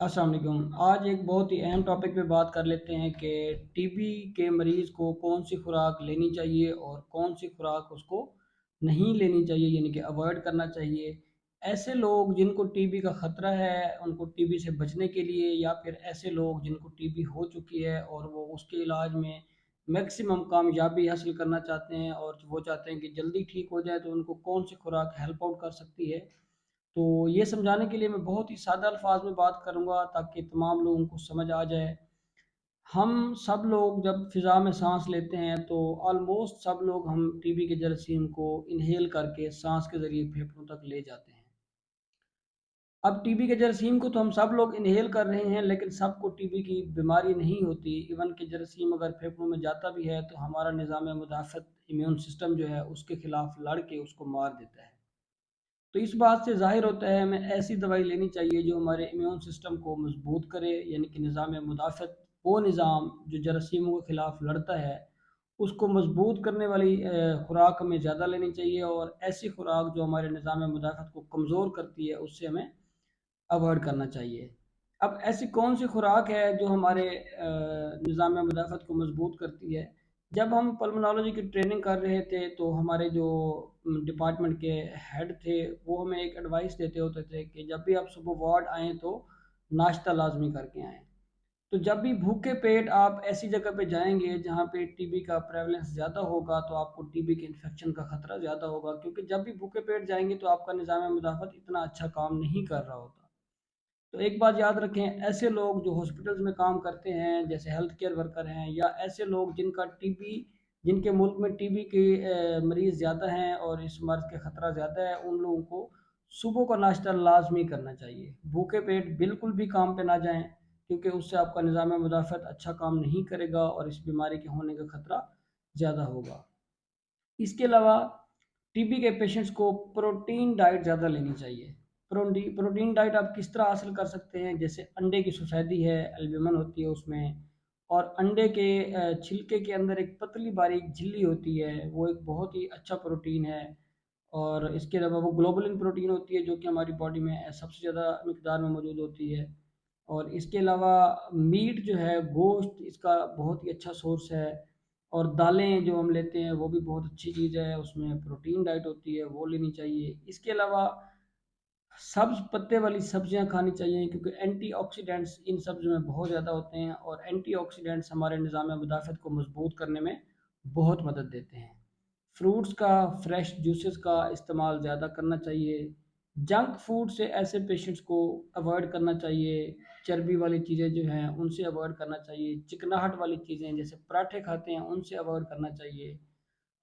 السلام علیکم۔ آج ایک بہت ہی اہم ٹاپک پہ بات کر لیتے ہیں کہ ٹی بی کے مریض کو کون سی خوراک لینی چاہیے اور کون سی خوراک اس کو نہیں لینی چاہیے، یعنی کہ اوائڈ کرنا چاہیے۔ ایسے لوگ جن کو ٹی بی کا خطرہ ہے، ان کو ٹی بی سے بچنے کے لیے، یا پھر ایسے لوگ جن کو ٹی بی ہو چکی ہے اور وہ اس کے علاج میں میکسیمم کامیابی حاصل کرنا چاہتے ہیں اور وہ چاہتے ہیں کہ جلدی ٹھیک ہو جائے، تو ان کو کون سی خوراک ہیلپ آؤٹ کر سکتی ہے۔ تو یہ سمجھانے کے لیے میں بہت ہی سادہ الفاظ میں بات کروں گا تاکہ تمام لوگوں کو سمجھ آ جائے۔ ہم سب لوگ جب فضا میں سانس لیتے ہیں تو آلموسٹ سب لوگ ہم ٹی بی کے جراثیم کو انہیل کر کے سانس کے ذریعے پھیپھڑوں تک لے جاتے ہیں۔ اب ٹی بی کے جراثیم کو تو ہم سب لوگ انہیل کر رہے ہیں، لیکن سب کو ٹی بی کی بیماری نہیں ہوتی۔ ایون کہ جراثیم اگر پھیپھڑوں میں جاتا بھی ہے تو ہمارا نظام مدافعت امیون سسٹم جو ہے اس کے خلاف لڑ کے اس کو مار دیتا ہے۔ تو اس بات سے ظاہر ہوتا ہے ہمیں ایسی دوائی لینی چاہیے جو ہمارے امیون سسٹم کو مضبوط کرے، یعنی کہ نظام مدافعت، وہ نظام جو جراثیموں کے خلاف لڑتا ہے اس کو مضبوط کرنے والی خوراک ہمیں زیادہ لینی چاہیے، اور ایسی خوراک جو ہمارے نظام مدافعت کو کمزور کرتی ہے اس سے ہمیں اوائڈ کرنا چاہیے۔ اب ایسی کون سی خوراک ہے جو ہمارے نظام مدافعت کو مضبوط کرتی ہے؟ جب ہم پلمنالوجی کی ٹریننگ کر رہے تھے تو ہمارے جو ڈپارٹمنٹ کے ہیڈ تھے وہ ہمیں ایک ایڈوائس دیتے ہوتے تھے کہ جب بھی آپ صبح وارڈ آئیں تو ناشتہ لازمی کر کے آئیں۔ تو جب بھی بھوکے پیٹ آپ ایسی جگہ پہ جائیں گے جہاں پہ ٹی بی کا پریولنس زیادہ ہوگا تو آپ کو ٹی بی کے انفیکشن کا خطرہ زیادہ ہوگا، کیونکہ جب بھی بھوکے پیٹ جائیں گے تو آپ کا نظام مدافعت اتنا اچھا کام نہیں کر رہا ہوتا۔ تو ایک بات یاد رکھیں، ایسے لوگ جو ہاسپٹلز میں کام کرتے ہیں جیسے ہیلتھ کیئر ورکر ہیں، یا ایسے لوگ جن کے ملک میں ٹی بی کے مریض زیادہ ہیں اور اس مرض کے خطرہ زیادہ ہے، ان لوگوں کو صبح کا ناشتہ لازمی کرنا چاہیے۔ بھوکے پیٹ بالکل بھی کام پہ نہ جائیں، کیونکہ اس سے آپ کا نظام مدافعت اچھا کام نہیں کرے گا اور اس بیماری کے ہونے کا خطرہ زیادہ ہوگا۔ اس کے علاوہ ٹی بی کے پیشنٹس کو پروٹین ڈائٹ زیادہ لینی چاہیے۔ پروٹین ڈائٹ آپ کس طرح حاصل کر سکتے ہیں؟ جیسے انڈے کی سفیدی ہے، البیومن ہوتی ہے اس میں، اور انڈے کے چھلکے کے اندر ایک پتلی باریک جھلی ہوتی ہے، وہ ایک بہت ہی اچھا پروٹین ہے۔ اور اس کے علاوہ وہ گلوبولن پروٹین ہوتی ہے جو کہ ہماری باڈی میں سب سے زیادہ مقدار میں موجود ہوتی ہے۔ اور اس کے علاوہ میٹ جو ہے، گوشت، اس کا بہت ہی اچھا سورس ہے۔ اور دالیں جو ہم لیتے ہیں وہ بھی بہت اچھی چیز ہے، اس میں پروٹین ڈائٹ ہوتی ہے، وہ لینی چاہیے۔ اس کے علاوہ سبز پتے والی سبزیاں کھانی چاہیے، کیونکہ اینٹی آکسیڈنٹس ان سبزیوں میں بہت زیادہ ہوتے ہیں، اور اینٹی آکسیڈنٹس ہمارے نظام مدافعت کو مضبوط کرنے میں بہت مدد دیتے ہیں۔ فروٹس کا، فریش جوسز کا استعمال زیادہ کرنا چاہیے۔ جنک فوڈ سے ایسے پیشنٹس کو اوائڈ کرنا چاہیے۔ چربی والی چیزیں جو ہیں ان سے اوائڈ کرنا چاہیے۔ چکناہٹ والی چیزیں جیسے پراٹھے کھاتے ہیں ان سے اوائڈ کرنا چاہیے۔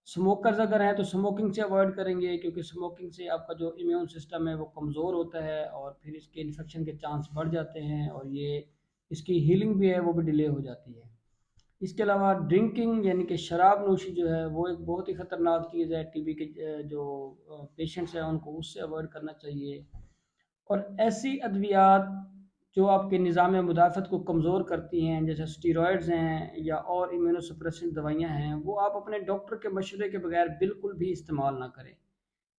سموکرز اگر ہیں تو سموکنگ سے اوائڈ کریں گے، کیونکہ سموکنگ سے آپ کا جو امیون سسٹم ہے وہ کمزور ہوتا ہے اور پھر اس کے انفیکشن کے چانس بڑھ جاتے ہیں، اور یہ اس کی ہیلنگ بھی ہے وہ بھی ڈیلے ہو جاتی ہے۔ اس کے علاوہ ڈرنکنگ یعنی کہ شراب نوشی جو ہے وہ ایک بہت ہی خطرناک چیز ہے۔ ٹی بی کے جو پیشنٹس ہیں ان کو اس سے اوائڈ کرنا چاہیے۔ اور ایسی ادویات جو آپ کے نظام مدافعت کو کمزور کرتی ہیں جیسے سٹیرائڈز ہیں یا اور امیونو سپریسنٹ دوائیاں ہیں، وہ آپ اپنے ڈاکٹر کے مشورے کے بغیر بالکل بھی استعمال نہ کریں۔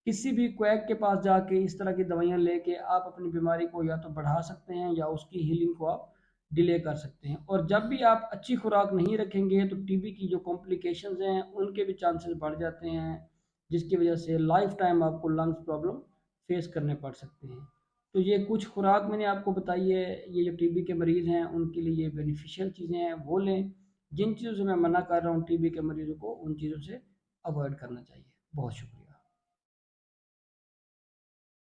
کسی بھی کویک کے پاس جا کے اس طرح کی دوائیاں لے کے آپ اپنی بیماری کو یا تو بڑھا سکتے ہیں یا اس کی ہیلنگ کو آپ ڈیلے کر سکتے ہیں۔ اور جب بھی آپ اچھی خوراک نہیں رکھیں گے تو ٹی بی کی جو کمپلیکیشنز ہیں ان کے بھی چانسز بڑھ جاتے ہیں، جس کی وجہ سے لائف ٹائم آپ کو لنگس پرابلم فیس کرنے پڑ سکتے ہیں۔ تو یہ کچھ خوراک میں نے آپ کو بتائی ہے، یہ جو ٹی بی کے مریض ہیں ان کے لیے یہ بینیفیشیل چیزیں ہیں، وہ لیں۔ جن چیزوں سے میں منع کر رہا ہوں ٹی بی کے مریضوں کو ان چیزوں سے اوائڈ کرنا چاہیے۔ بہت شکریہ۔